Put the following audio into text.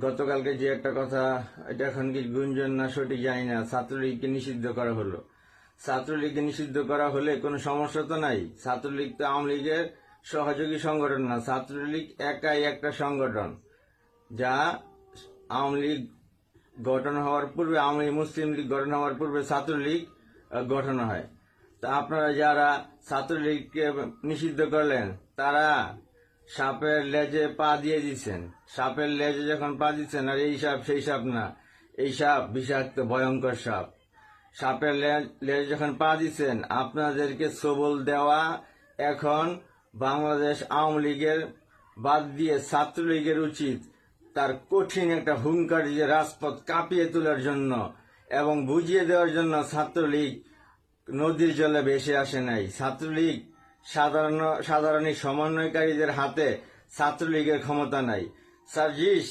গতকালকে যে একটা কথা, এটা এখন কি গুঞ্জন না সঠিক জানি না, ছাত্রলীগকে নিষিদ্ধ করা হলো। ছাত্রলীগকে নিষিদ্ধ করা হলে কোনো সমস্যা তো নাই। ছাত্রলীগ তো আওয়ামী লীগের সহযোগী সংগঠন না। ছাত্রলীগ একাই একটা সংগঠন, যা আওয়ামী লীগ গঠন হওয়ার পূর্বে, আওয়ামী মুসলিম লীগ গঠন হওয়ার পূর্বে ছাত্রলীগ গঠন হয়। তা আপনারা যারা ছাত্রলীগকে নিষিদ্ধ করলেন, তারা সাপের লেজে পা দিয়ে দিচ্ছেন। সাপের লেজে যখন পা দিচ্ছেন, আর এই সাপ সেই সাপ না, এই সাপ বিষাক্ত ভয়ঙ্কর সাপ। সাপের লেজে যখন পা দিচ্ছেন, আপনাদেরকে সবল দেওয়া এখন বাংলাদেশ আওয়ামী লীগের বাদ দিয়ে ছাত্রলীগের উচিত তার কঠিন একটা হুঙ্কার দিয়ে রাজপথ কাঁপিয়ে তোলার জন্য এবং বুঝিয়ে দেওয়ার জন্য ছাত্রলীগ নদীর জলে ভেসে আসে নাই। ছাত্রলীগ সাধারণ সমন্বয়কারীদের হাতে ছাত্রলীগের ক্ষমতা নাই। সার্জিস